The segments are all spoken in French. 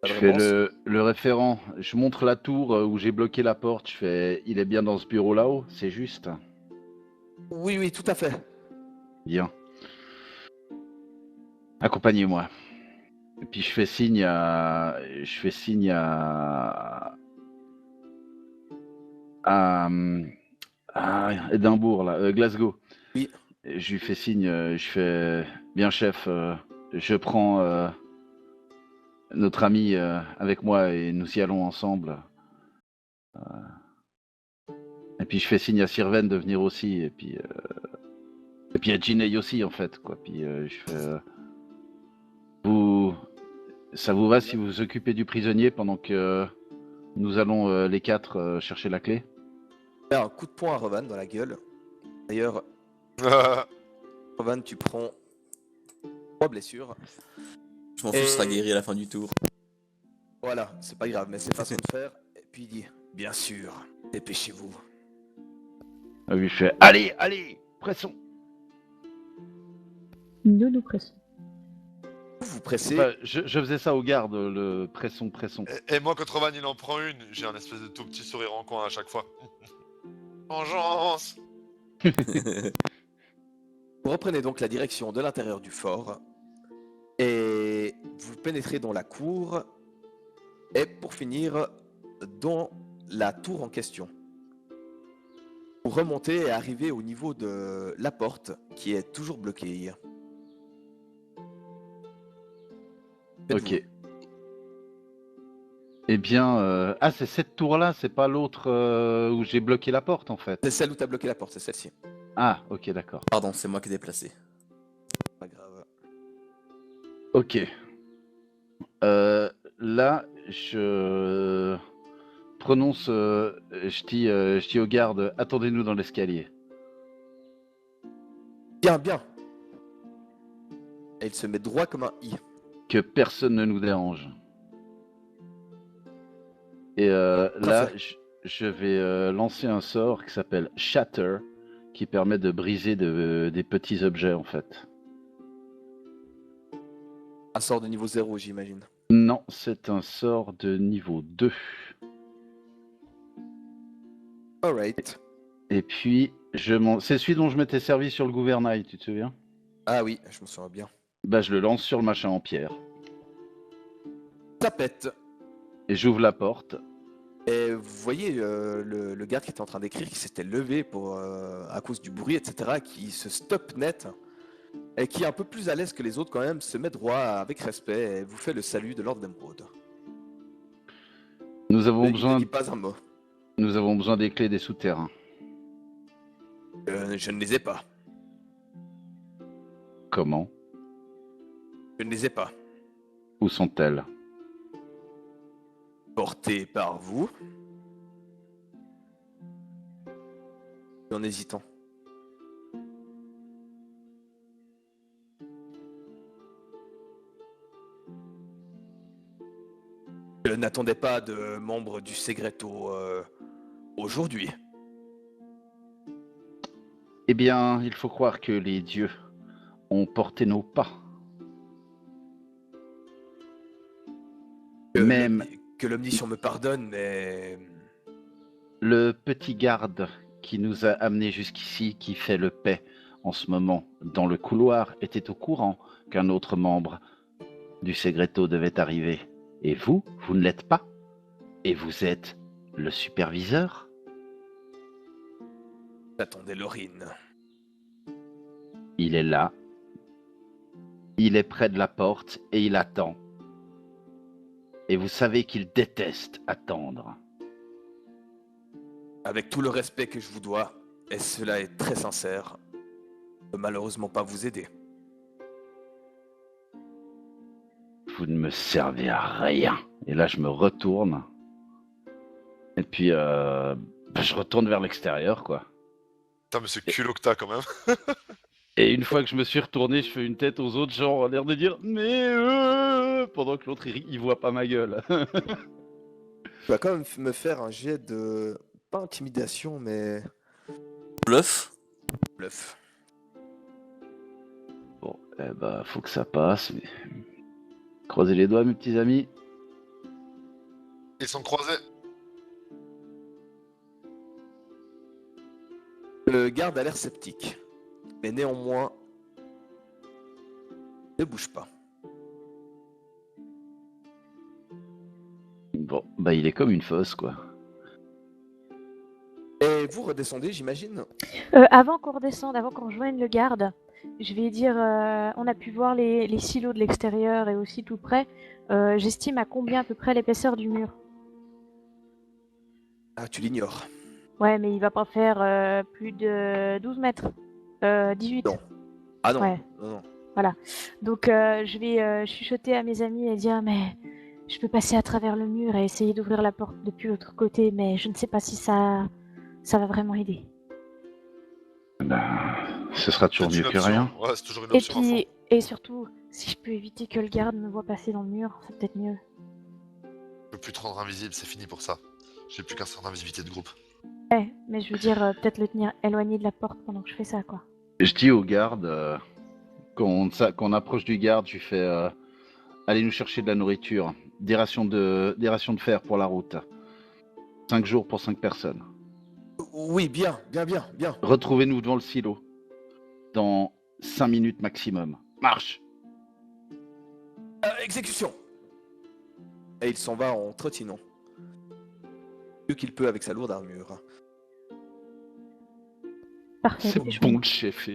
Pas Je de fais réponse? le référent. Je montre la tour où j'ai bloqué la porte. Je fais, il est bien dans ce bureau là-haut, c'est juste. Oui, oui, tout à fait. Bien. Accompagnez-moi. Et puis je fais signe à Édimbourg là, Glasgow. Oui. Et je lui fais signe. Je fais bien chef. Je prends notre ami avec moi et nous y allons ensemble. Et puis je fais signe à Sirven de venir aussi. Et puis à Ginei aussi en fait quoi. Puis je fais. Vous, ça vous va si vous vous occupez du prisonnier pendant que nous allons les quatre chercher la clé? Fais un coup de poing à Rovan dans la gueule. D'ailleurs, Rovan, tu prends 3 blessures. Je m'en fous, ce sera Et guéri à la fin du tour. voilà, c'est pas grave, mais c'est façon de faire. Et puis il dit, bien sûr, dépêchez-vous. Ah oui, je fais. Allez, allez, pressons. Nous nous pressons. Vous pressez. Enfin, je faisais ça aux gardes, le pressons, pressons. Et moi, quand Rovan il en prend une, j'ai un espèce de tout petit sourire en coin à chaque fois. Vengeance! Vous reprenez donc la direction de l'intérieur du fort. Et vous pénétrez dans la cour. Et pour finir, dans la tour en question. Vous remontez et arrivez au niveau de la porte qui est toujours bloquée. Faites-vous. Ok. Eh bien, ah, c'est cette tour-là, c'est pas l'autre où j'ai bloqué la porte en fait. C'est celle où tu as bloqué la porte, c'est celle-ci. Ah, ok, d'accord. Pardon, c'est moi qui ai déplacé. Pas grave. Ok. Là, je prononce, je dis aux gardes, attendez-nous dans l'escalier. Bien, bien. Et il se met droit comme un i. Que personne ne nous dérange. Et là, Parfait. je vais lancer un sort qui s'appelle Shatter, qui permet de briser des petits objets en fait. Un sort de niveau 0, j'imagine. Non, c'est un sort de niveau 2. Alright. Et puis, c'est celui dont je m'étais servi sur le gouvernail, tu te souviens? Ah oui, je me souviens bien. Bah, je le lance sur le machin en pierre. Ça pète. Et j'ouvre la porte. Et vous voyez le garde qui était en train d'écrire, qui s'était levé pour, à cause du bruit, etc., qui se stoppe net, et qui est un peu plus à l'aise que les autres quand même, se met droit avec respect et vous fait le salut de Lord d'Emeraude. Nous avons Il ne besoin, dit pas un mot. nous avons besoin des clés des souterrains. Je ne les ai pas. Comment? Je ne les ai pas. Où sont-elles? Portés par vous. En hésitant. Je n'attendais pas de membres du Segreto aujourd'hui. Eh bien, il faut croire que les dieux ont porté nos pas. Même Que l'omniscient me pardonne, mais le petit garde qui nous a amenés jusqu'ici, qui fait le paix en ce moment dans le couloir, était au courant qu'un autre membre du Segreto devait arriver. Et vous, vous ne l'êtes pas. Et vous êtes le superviseur? j'attendais Laurine. Il est là. Il est près de la porte et il attend. Et vous savez qu'il déteste attendre. Avec tout le respect que je vous dois, et cela est très sincère, je peux malheureusement pas vous aider. Vous ne me servez à rien. Et là, je me retourne. Et puis, je retourne vers l'extérieur, quoi. Putain, mais c'est culot que t'as quand même. Et une fois que je me suis retourné, je fais une tête aux autres, genre, l'air de dire « Mais pendant que l'autre, il voit pas ma gueule. Tu vas quand même me faire un jet de... pas intimidation, mais... Bluff. bluff. Bon, eh ben, faut que ça passe. Mais... Croisez les doigts, mes petits amis. Ils sont croisés. Le garde a l'air sceptique, mais néanmoins, ne bouge pas. Bon, bah il est comme une fosse, quoi. Et vous redescendez, j'imagine? Avant qu'on redescende, avant qu'on rejoigne le garde, je vais dire, on a pu voir les silos de l'extérieur et aussi tout près. J'estime à combien à peu près l'épaisseur du mur. Ah, tu l'ignores. Ouais, mais il va pas faire plus de 12 mètres. 18. Non. Ah non, Ouais. non. Donc je vais chuchoter à mes amis et dire mais je peux passer à travers le mur et essayer d'ouvrir la porte depuis l'autre côté, mais je ne sais pas si ça va vraiment aider. Bah, ce sera toujours C'est mieux une que option. rien. Ouais, c'est toujours une Et option à fond. puis, et surtout, si je peux éviter que le garde me voit passer dans le mur, c'est peut-être mieux. Je peux plus te rendre invisible, c'est fini pour ça. J'ai plus qu'un sort d'invisibilité de groupe. Ouais, mais je veux dire, peut-être le tenir éloigné de la porte pendant que je fais ça, quoi. Je dis au garde, qu'on approche du garde, je lui fais allez nous chercher de la nourriture, des rations de fer pour la route. 5 jours pour 5 personnes. Oui, bien. Retrouvez-nous devant le silo. Dans 5 minutes maximum. Marche! Exécution! Et il s'en va en trottinant. Mieux qu'il peut avec sa lourde armure. Parfait. C'est et je bon me- le chef.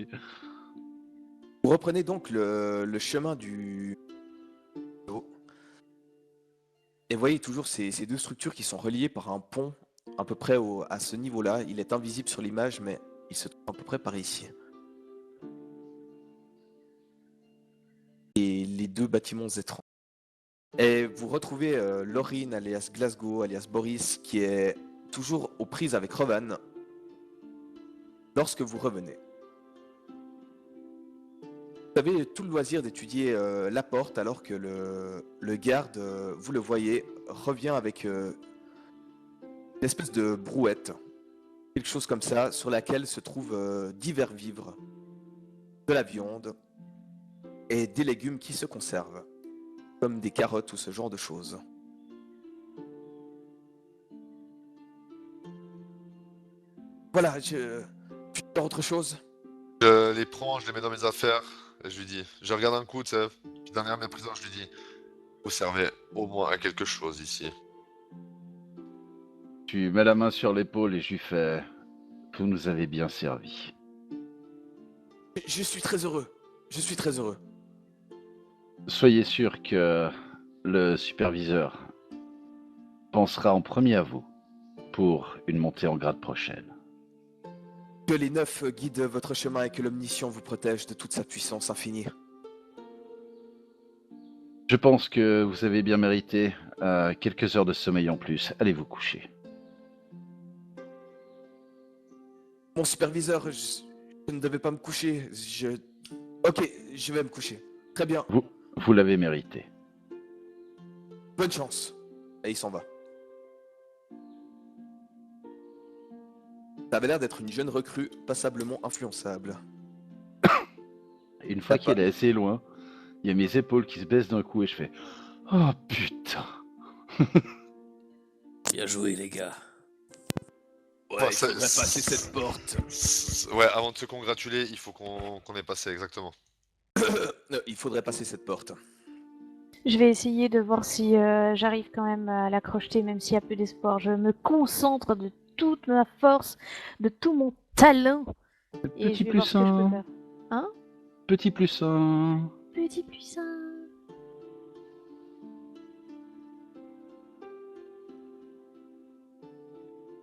Vous reprenez donc le chemin du... Et voyez toujours ces deux structures qui sont reliées par un pont à peu près à ce niveau-là. Il est invisible sur l'image, mais il se trouve à peu près par ici. Et les deux bâtiments étranges. Et vous retrouvez Laurine, alias Glasgow, alias Boris, qui est toujours aux prises avec Rovan lorsque vous revenez. Vous avez tout le loisir d'étudier la porte alors que le garde, vous le voyez, revient avec une espèce de brouette, quelque chose comme ça, sur laquelle se trouvent divers vivres, de la viande et des légumes qui se conservent, comme des carottes ou ce genre de choses. Voilà, je puis faire autre chose. Je les prends, je les mets dans mes affaires, et je lui dis, je regarde un coup, tu sais, puis derrière mes prisons, je lui dis, vous servez au moins à quelque chose ici. Tu mets la main sur l'épaule et je lui fais vous nous avez bien servi. Je suis très heureux. Je suis très heureux. Soyez sûr que le superviseur pensera en premier à vous pour une montée en grade prochaine. Que les 9 guident votre chemin et que l'omniscient vous protège de toute sa puissance infinie. Je pense que vous avez bien mérité quelques heures de sommeil en plus. Allez vous coucher. Mon superviseur, je ne devais pas me coucher. Ok, je vais me coucher. Très bien, Vous l'avez mérité. bonne chance. Et il s'en va. Ça avait l'air d'être une jeune recrue passablement influençable. Et une fois T'as pas- qu'elle est assez loin, il y a mes épaules qui se baissent d'un coup et je fais oh putain. Bien joué, les gars. Ouais, Enfin, il faudrait passer cette porte. Ouais, avant de se congratuler, il faut qu'on ait passé exactement. Il faudrait passer cette porte. Je vais essayer de voir si j'arrive quand même à la crocheter, même s'il y a peu d'espoir. Je me concentre de toute ma force, de tout mon talent, et Petit je vais voir ce que je peux faire. Hein? Petit plus un. Petit plus un.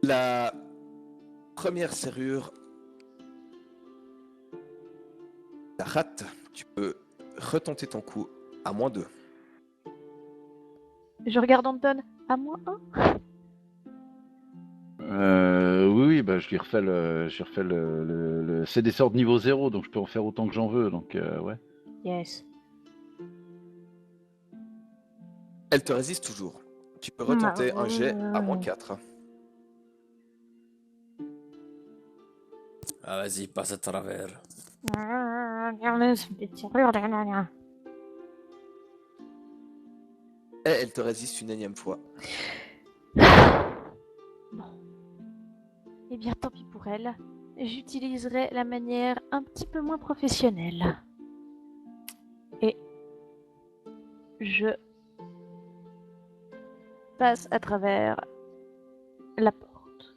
La première serrure. La rate, tu peux retenter ton coup à -2. Je regarde Anton. À moi un. Oui, bah je lui refais c'est des sorts de niveau 0, donc je peux en faire autant que j'en veux, donc ouais. Yes. Elle te résiste toujours. Tu peux retenter un jet à -4. Ah, vas-y, passe à travers. Et elle te résiste une énième fois. Eh bien, tant pis pour elle. J'utiliserai la manière un petit peu moins professionnelle. Et je passe à travers la porte.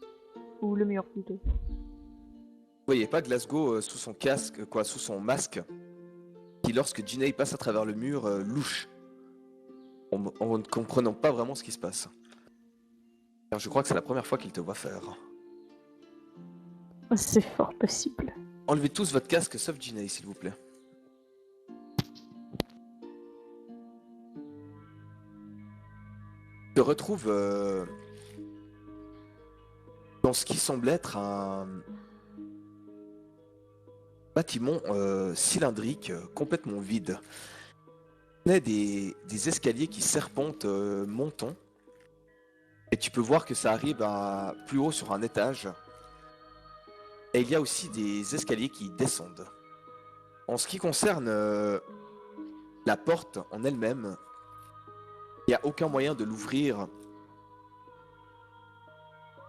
Ou le mur plutôt. Vous voyez pas Glasgow sous son casque, quoi, sous son masque, qui lorsque Ginny passe à travers le mur, louche, en ne comprenant pas vraiment ce qui se passe. Car je crois que c'est la première fois qu'il te voit faire. C'est fort possible. Enlevez tous votre casque sauf Ginny, s'il vous plaît. Tu te retrouves dans ce qui semble être un bâtiment cylindrique, complètement vide. Il y a des escaliers qui serpentent montant. Et tu peux voir que ça arrive à plus haut sur un étage. Et il y a aussi des escaliers qui descendent. En ce qui concerne la porte en elle-même, il n'y a aucun moyen de l'ouvrir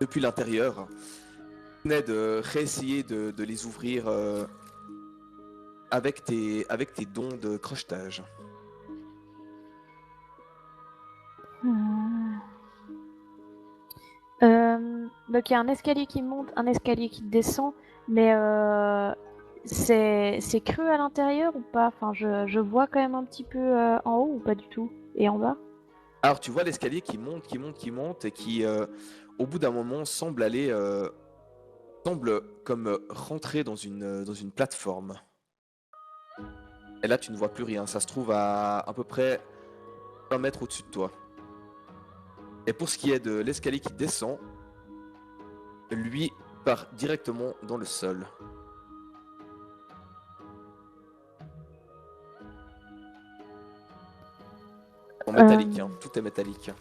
depuis l'intérieur. Tu venais de réessayer de les ouvrir avec tes dons de crochetage. Donc il y a un escalier qui monte, un escalier qui descend, mais c'est creux à l'intérieur ou pas? Enfin, je vois quand même un petit peu en haut ou pas du tout? Et en bas? Alors tu vois l'escalier qui monte, qui monte, qui monte et qui, au bout d'un moment, semble aller, semble comme rentrer dans une plateforme. Et là, tu ne vois plus rien. Ça se trouve à peu près 1 mètre au-dessus de toi. Et pour ce qui est de l'escalier qui descend, lui part directement dans le sol. En métallique, hein. Tout est métallique.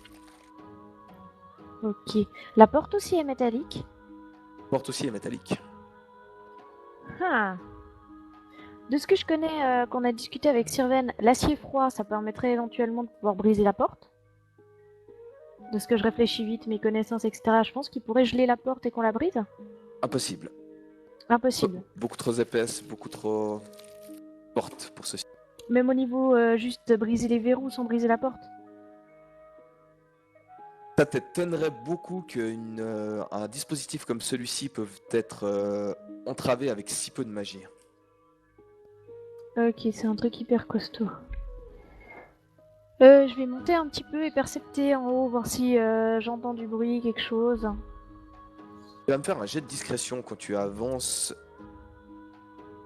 Ok. La porte aussi est métallique? La porte aussi est métallique. Ah. De ce que je connais, qu'on a discuté avec Sirven, l'acier froid, ça permettrait éventuellement de pouvoir briser la porte. De ce que je réfléchis vite, mes connaissances, etc., je pense qu'il pourrait geler la porte et qu'on la brise. Impossible. Impossible. Beaucoup trop épaisse, beaucoup trop forte pour ceci. Même au niveau juste briser les verrous sans briser la porte. Ça t'étonnerait beaucoup qu'un dispositif comme celui-ci peut être entravé avec si peu de magie. Ok, c'est un truc hyper costaud. Je vais monter un petit peu et percepter en haut, voir si j'entends du bruit, quelque chose. Tu vas me faire un jet de discrétion quand tu avances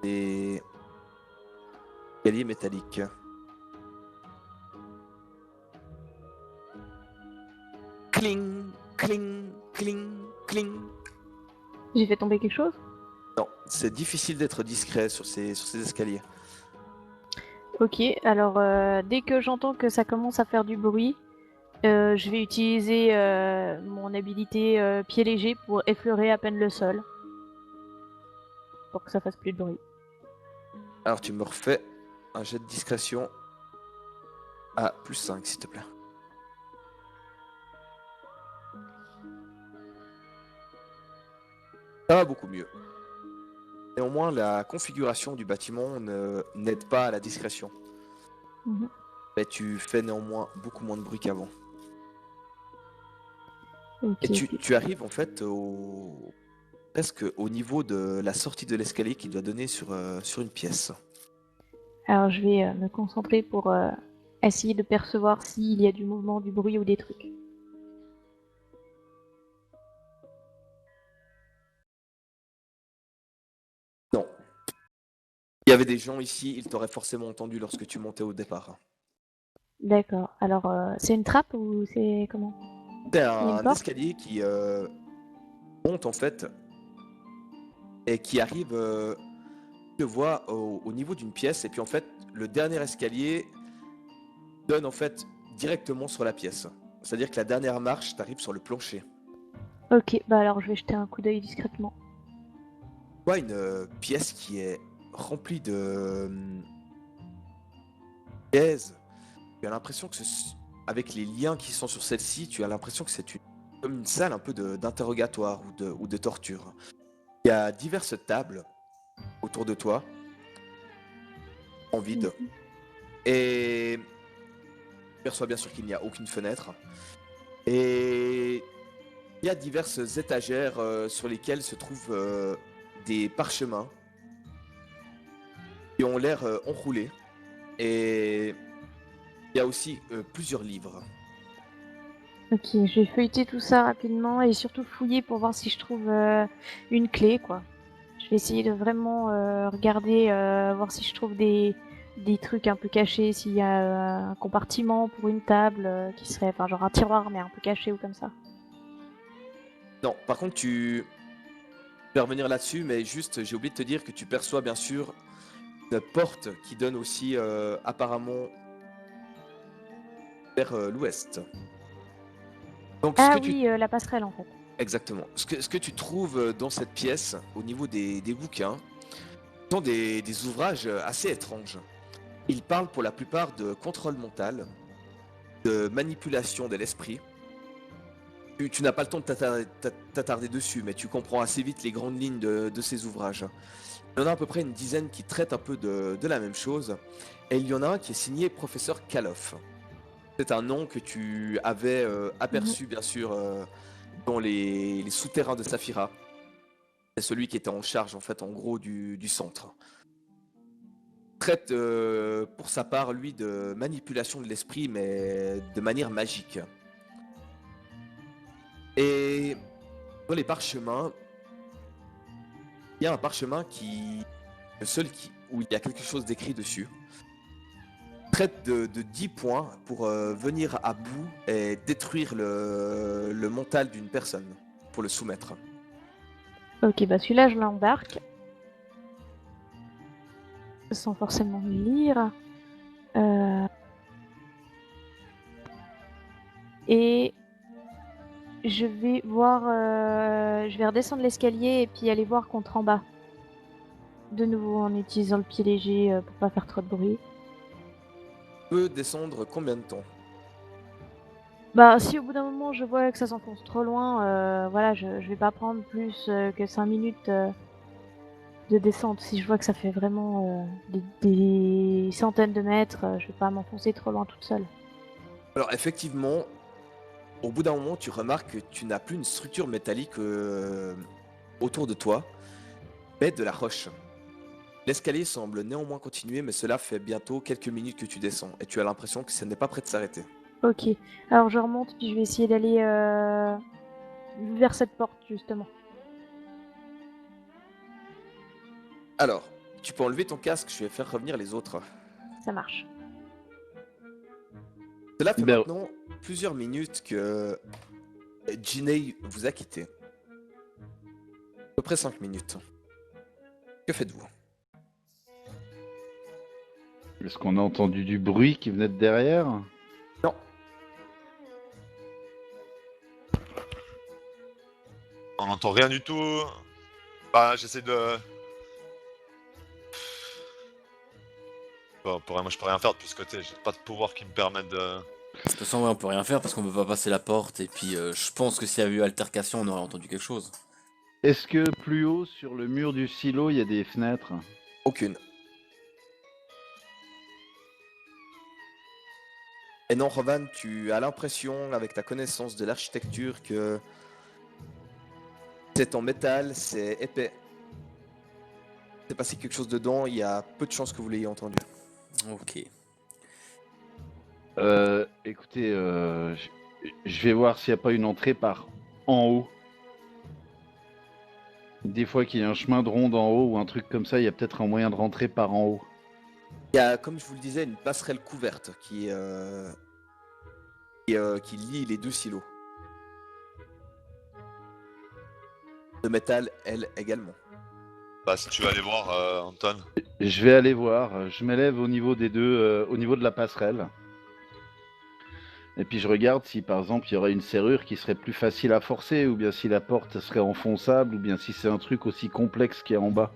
des escaliers métalliques. Cling, cling, cling, cling. J'ai fait tomber quelque chose? Non, c'est difficile d'être discret sur ces escaliers. Ok, alors dès que j'entends que ça commence à faire du bruit, je vais utiliser mon habilité pied léger pour effleurer à peine le sol. Pour que ça fasse plus de bruit. Alors tu me refais un jet de discrétion à +5 s'il te plaît. Ça va beaucoup mieux. Néanmoins, la configuration du bâtiment n'aide pas à la discrétion. Mhm. Mais tu fais néanmoins beaucoup moins de bruit qu'avant. Ok, Et ok. tu arrives en fait presque au niveau de la sortie de l'escalier qui doit donner sur une pièce. Alors je vais me concentrer pour essayer de percevoir s'il y a du mouvement, du bruit ou des trucs. Non. Il y avait des gens ici, ils t'auraient forcément entendu lorsque tu montais au départ. D'accord. Alors c'est une trappe ou c'est comment? C'est Il y a une un porte? escalier qui monte en fait et qui arrive, je vois, au niveau d'une pièce. Et puis en fait, le dernier escalier donne en fait directement sur la pièce. C'est-à-dire que la dernière marche t'arrive sur le plancher. Ok, bah alors je vais jeter un coup d'œil discrètement. Tu vois une pièce qui est remplie de chaises. Tu as l'impression que avec les liens qui sont sur celle-ci, tu as l'impression que c'est une comme une salle un peu d'interrogatoire ou de torture. Il y a diverses tables autour de toi, en vide, et tu perçois bien sûr qu'il n'y a aucune fenêtre. Et il y a diverses étagères sur lesquelles se trouvent des parchemins qui ont l'air enroulés. Et il y a aussi plusieurs livres. Ok, je vais feuilleter tout ça rapidement et surtout fouiller pour voir si je trouve une clé, quoi. Je vais essayer de vraiment regarder, voir si je trouve des trucs un peu cachés, s'il y a un compartiment pour une table qui serait, enfin genre un tiroir mais un peu caché ou comme ça. Non, par contre, tu peux revenir là-dessus, mais juste, j'ai oublié de te dire que tu perçois bien sûr une porte qui donne aussi apparemment vers l'ouest. Donc, ce Ah que tu oui, la passerelle en fait. exactement. Ce que tu trouves dans cette pièce, au niveau des bouquins, sont des ouvrages assez étranges. Ils parlent pour la plupart de contrôle mental, de manipulation de l'esprit. Tu n'as pas le temps de t'attarder dessus, mais tu comprends assez vite les grandes lignes de ces ouvrages. Il y en a à peu près une dizaine qui traitent un peu de la même chose. Et il y en a un qui est signé Professeur Kaloff. C'est un nom que tu avais aperçu, bien sûr, dans les souterrains de Saphira. C'est celui qui était en charge, en fait, en gros, du centre. Traite, pour sa part, lui, de manipulation de l'esprit, mais de manière magique. Et dans les parchemins, il y a un parchemin le seul où il y a quelque chose d'écrit dessus. Traite de 10 points pour venir à bout et détruire le mental d'une personne, pour le soumettre. Ok, bah celui-là je l'embarque. Sans forcément le lire. Et je vais voir, je vais redescendre l'escalier et puis aller voir contre en bas. De nouveau en utilisant le pied léger pour pas faire trop de bruit. Peut descendre combien de temps? Bah si au bout d'un moment je vois que ça s'enfonce trop loin, voilà, je vais pas prendre plus que 5 minutes de descente. Si je vois que ça fait vraiment des centaines de mètres, je vais pas m'enfoncer trop loin toute seule. Alors effectivement, au bout d'un moment, tu remarques que tu n'as plus une structure métallique autour de toi, mais de la roche. L'escalier semble néanmoins continuer, mais cela fait bientôt quelques minutes que tu descends, et tu as l'impression que ça n'est pas prêt de s'arrêter. Ok, alors je remonte puis je vais essayer d'aller vers cette porte justement. Alors, tu peux enlever ton casque, je vais faire revenir les autres. Ça marche. Cela fait Ben, maintenant plusieurs minutes que Ginei vous a quitté. À peu près 5 minutes. Que faites-vous? est-ce qu'on a entendu du bruit qui venait de derrière? Non. On n'entend rien du tout. Bah, j'essaie de. Bon, moi, je peux rien faire de ce côté. J'ai pas de pouvoir qui me permette de. De toute façon, ouais, on peut rien faire parce qu'on peut pas passer la porte. Et puis, je pense que s'il y avait eu altercation, on aurait entendu quelque chose. Est-ce que plus haut, sur le mur du silo, il y a des fenêtres? Aucune. Et non, Rovan, tu as l'impression, avec ta connaissance de l'architecture, que c'est en métal, c'est épais. C'est passé quelque chose dedans, il y a peu de chances que vous l'ayez entendu. Ok. Écoutez, je vais voir s'il n'y a pas une entrée par en haut. Des fois qu'il y a un chemin de ronde en haut ou un truc comme ça, il y a peut-être un moyen de rentrer par en haut. Il y a, comme je vous le disais, une passerelle couverte qui lie les deux silos. De métal, elle également. Bah, si tu veux aller voir, Anton. Je vais aller voir. Je m'élève au niveau des deux, au niveau de la passerelle. Et puis je regarde si par exemple il y aurait une serrure qui serait plus facile à forcer, ou bien si la porte serait enfonçable, ou bien si c'est un truc aussi complexe qu'il y a en bas.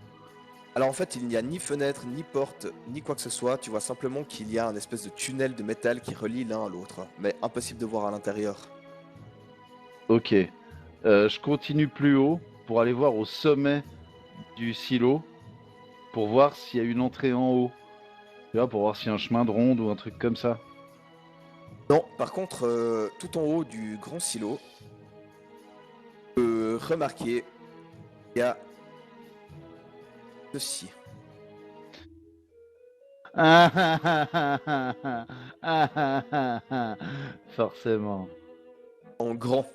Alors en fait, il n'y a ni fenêtre, ni porte, ni quoi que ce soit. Tu vois simplement qu'il y a un espèce de tunnel de métal qui relie l'un à l'autre. Mais impossible de voir à l'intérieur. Ok. Je continue plus haut pour aller voir au sommet du silo pour voir s'il y a une entrée en haut. Tu vois, pour voir s'il y a un chemin de ronde ou un truc comme ça. Non, par contre, tout en haut du grand silo, tu peux remarquer qu'il y a ceci. Ah, ah, ah, ah, ah, ah, ah, ah, ah, ah. Forcément. En grand.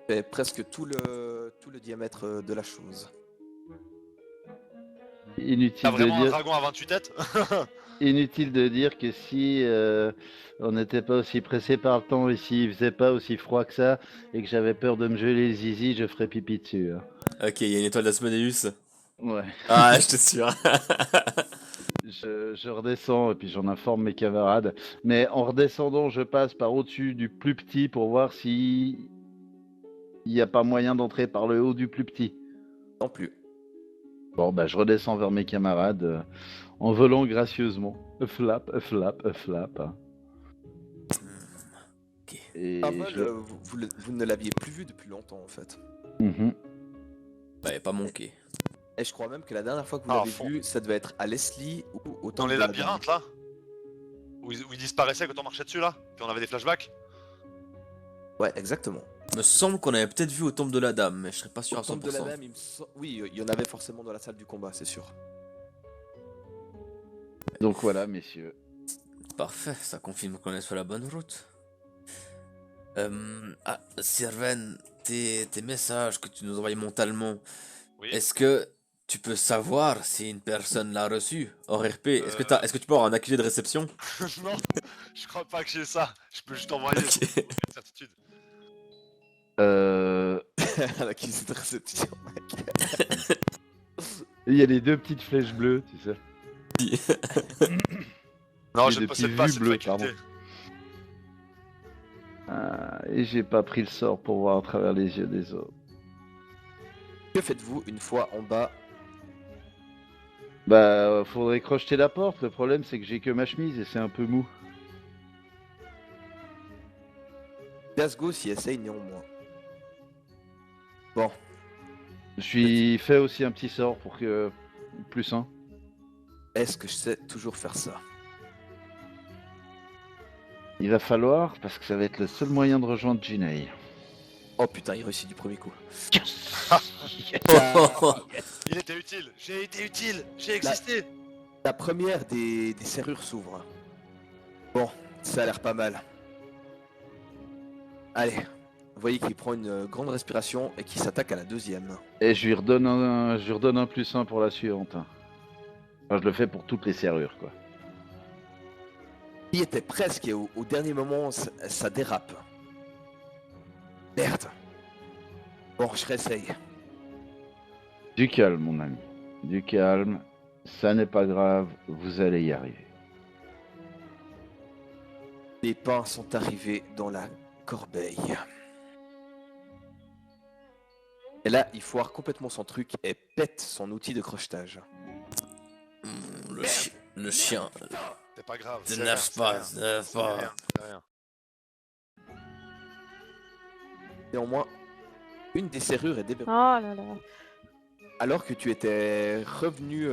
Fait presque tout le diamètre de la chose. T'as Inutile de vraiment un dire, dragon à 28 têtes? inutile de dire que si on n'était pas aussi pressé par le temps et s'il faisait pas aussi froid que ça et que j'avais peur de me geler les zizi, je ferais pipi dessus, hein. Ok, il y a une étoile d'Asmodeus. Ouais. Ah, je te sûr. Je redescends et puis j'en informe mes camarades. Mais en redescendant, je passe par au-dessus du plus petit pour voir si il n'y a pas moyen d'entrer par le haut du plus petit. Non plus. Bon, bah je redescends vers mes camarades en volant gracieusement. Flap, flap, flap. Ok. Et Un vol, je... vous ne l'aviez plus vu depuis longtemps en fait. Mhm. Bah, il a pas manqué. Et je crois même que la dernière fois que vous Ah, l'avez fond. vu, ça devait être à Leslie ou au Dans temple les de la labyrinthes là? Où ils disparaissaient quand on marchait dessus là? Puis on avait des flashbacks? Dame. Ouais, exactement. Me semble qu'on avait peut-être vu au temple de la dame, mais je serais pas sûr Au à temple de la 100%. Dame, oui, il y en avait forcément dans la salle du combat, c'est sûr. Donc voilà, messieurs. Parfait, ça confirme qu'on est sur la bonne route. Sirven, tes messages que tu nous envoies mentalement, Oui. est-ce que tu peux savoir si une personne l'a reçu hors RP? Est-ce que Euh. est-ce que tu peux avoir un accusé de réception? Non, je crois pas que j'ai ça. Je peux juste envoyer Ok. pour une certitude. Euh, La cuisine de réception, mec. Il y a les deux petites flèches bleues, tu sais. Non, Et je de ne possède petits pas vues cette bleues, faculté. pardon. Et j'ai pas pris le sort pour voir à travers les yeux des autres. Que faites-vous une fois en bas? Bah, faudrait crocheter la porte. Le problème, c'est que j'ai que ma chemise et c'est un peu mou. Glasgow s'y essaye néanmoins. Bon, Je suis fait aussi un petit sort pour que... Plus un. est-ce que je sais toujours faire ça? Il va falloir, parce que ça va être le seul moyen de rejoindre Ginei. Oh putain, il réussit du premier coup. Il était utile. J'ai été utile. J'ai existé. La première des serrures s'ouvre. Bon, ça a l'air pas mal. Allez, vous voyez qu'il prend une grande respiration et qu'il s'attaque à la deuxième. Et je lui redonne un plus un pour la suivante, hein. Enfin, je le fais pour toutes les serrures, quoi. Il était presque et au dernier moment, ça dérape. Merde. Bon, je réessaye. Du calme, mon ami. Du calme. Ça n'est pas grave, vous allez y arriver. Les pains sont arrivés dans la corbeille. Et là, il foire complètement son truc et pète son outil de crochetage. Le chien. C'est pas grave. Ne c'est nerve rien, pas, c'est ne nerve rien, pas. c'est rien. Néanmoins, une des serrures est déverrouillée. Oh là là. Alors que tu étais revenu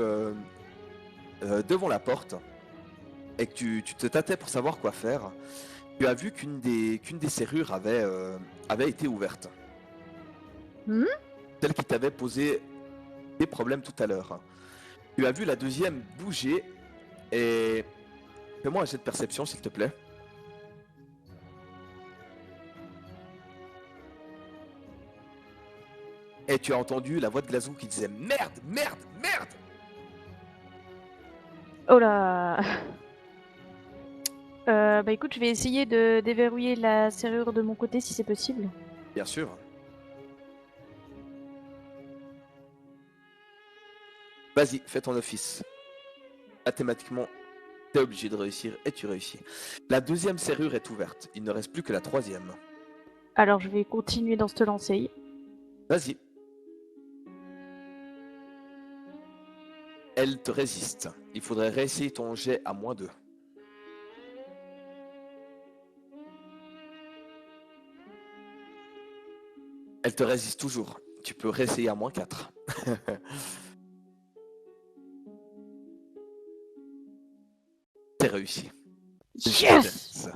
devant la porte et que tu te tâtais pour savoir quoi faire, tu as vu qu'une des serrures avait été ouverte. Celle qui t'avait posé des problèmes tout à l'heure. Tu as vu la deuxième bouger et fais-moi un jet de perception s'il te plaît. Et tu as entendu la voix de Glazou qui disait merde, merde, merde. Oh là. Bah écoute, je vais essayer de déverrouiller la serrure de mon côté si c'est possible. Bien sûr. Vas-y, fais ton office. Mathématiquement, t'es obligé de réussir et tu réussis. La deuxième serrure est ouverte. Il ne reste plus que la troisième. Alors je vais continuer dans cette lancée. Vas-y. Elle te résiste. Il faudrait réessayer ton jet à -2. Elle te résiste toujours. Tu peux réessayer à -4. C'est réussi. Yes!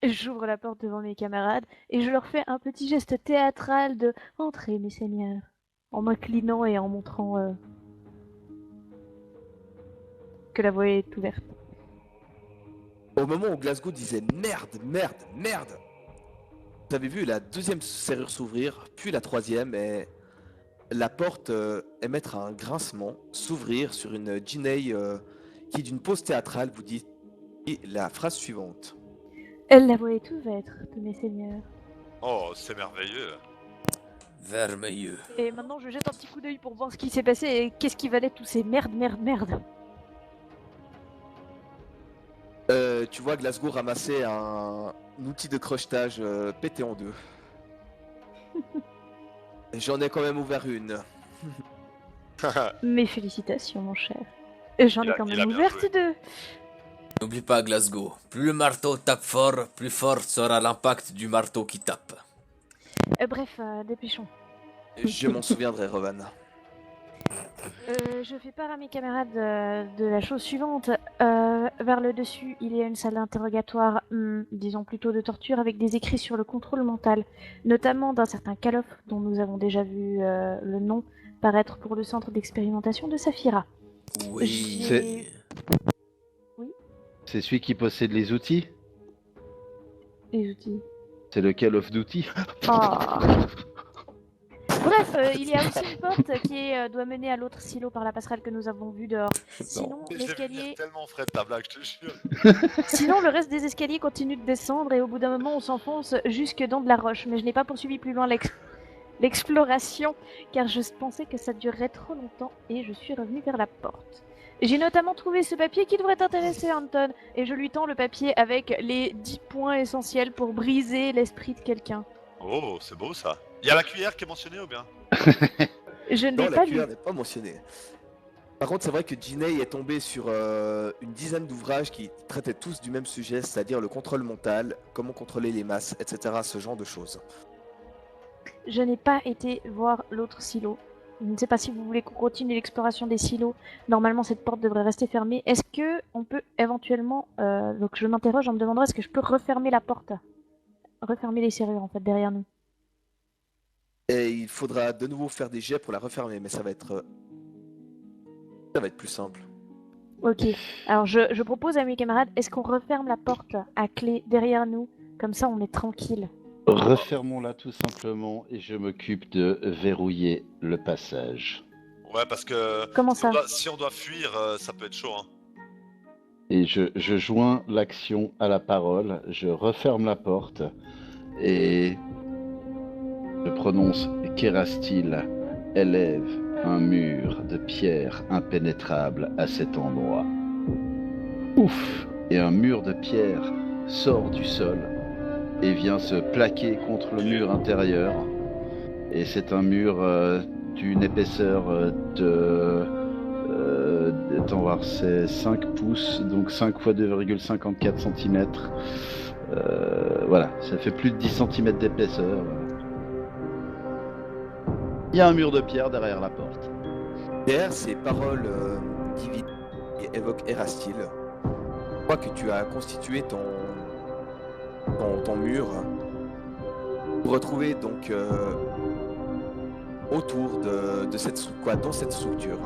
J'ouvre la porte devant mes camarades et je leur fais un petit geste théâtral de « Entrez, mes seigneurs », en m'inclinant et en montrant que la voie est ouverte. Au moment où Glasgow disait merde, merde, merde, vous avez vu la deuxième serrure s'ouvrir, puis la troisième, et la porte émettre un grincement, s'ouvrir sur une Ginei qui, d'une pause théâtrale, vous dit la phrase suivante. La voie est ouverte, mes seigneurs. Oh, c'est merveilleux. Vermeilleux. Et maintenant, je jette un petit coup d'œil pour voir ce qui s'est passé et qu'est-ce qui valait tous ces merde, merde, merde. Tu vois Glasgow ramasser un outil de crochetage pété en deux. J'en ai quand même ouvert une. Mes félicitations, mon cher. J'en ai quand il a même bien ouvert joué. 2. N'oublie pas Glasgow. Plus le marteau tape fort, plus fort sera l'impact du marteau qui tape. Bref, dépêchons. Je m'en souviendrai, Rovan. Je fais part à mes camarades de la chose suivante. Vers le dessus, il y a une salle d'interrogatoire, disons plutôt de torture, avec des écrits sur le contrôle mental, notamment d'un certain Kalof, dont nous avons déjà vu le nom paraître pour le centre d'expérimentation de Saphira. Oui. J'ai- C'est celui qui possède les outils? Les outils. C'est le Call of Duty? Ah. Bref, il y a aussi une porte qui doit mener à l'autre silo par la passerelle que nous avons vue dehors. Sinon, Je l'ai vu venir l'escalier... tellement frais de ta blague, je te jure. Sinon, le reste des escaliers continue de descendre et au bout d'un moment, on s'enfonce jusque dans de la roche. Mais je n'ai pas poursuivi plus loin l'exploration car je pensais que ça durerait trop longtemps et je suis revenu vers la porte. J'ai notamment trouvé ce papier qui devrait t'intéresser, Anton, et je lui tends le papier avec les 10 points essentiels pour briser l'esprit de quelqu'un. Oh, c'est beau ça. Il y a la cuillère qui est mentionnée ou bien? Je ne Non, l'ai la pas lu. cuillère n'est pas mentionnée. Par contre, c'est vrai que Ginei est tombé sur une dizaine d'ouvrages qui traitaient tous du même sujet, c'est-à-dire le contrôle mental, comment contrôler les masses, etc. Ce genre de choses. Je n'ai pas été voir l'autre silo. Je ne sais pas si vous voulez qu'on continue l'exploration des silos. Normalement, cette porte devrait rester fermée. Est-ce que on peut éventuellement... donc je m'interroge en me demandant est-ce que je peux refermer la porte? Refermer les serrures, en fait, derrière nous. Et il faudra de nouveau faire des jets pour la refermer, mais ça va être plus simple. Ok. Alors, je propose à mes camarades, est-ce qu'on referme la porte à clé derrière nous? Comme ça, on est tranquille. Refermons-la tout simplement et je m'occupe de verrouiller le passage. Ouais, parce que Comment si on ça? si on doit fuir, ça peut être chaud. Hein. Et je joins l'action à la parole, je referme la porte et je prononce qu'Erastil élève un mur de pierre impénétrable à cet endroit. Ouf! Et un mur de pierre sort du sol et vient se plaquer contre le mur intérieur. Et c'est un mur d'une épaisseur attends voir, c'est 5 pouces, donc 5 fois 2,54 cm. Voilà, ça fait plus de 10 cm d'épaisseur. Il y a un mur de pierre derrière la porte. Derrière ces paroles divines qui évoquent Erastil, je crois que tu as constitué ton mur pour retrouver donc autour de cette dans cette structure.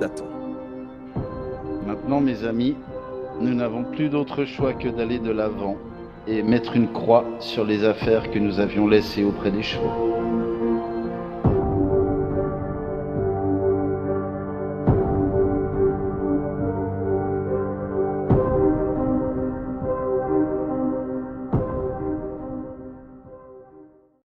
Attends. Maintenant, mes amis, nous n'avons plus d'autre choix que d'aller de l'avant et mettre une croix sur les affaires que nous avions laissées auprès des chevaux.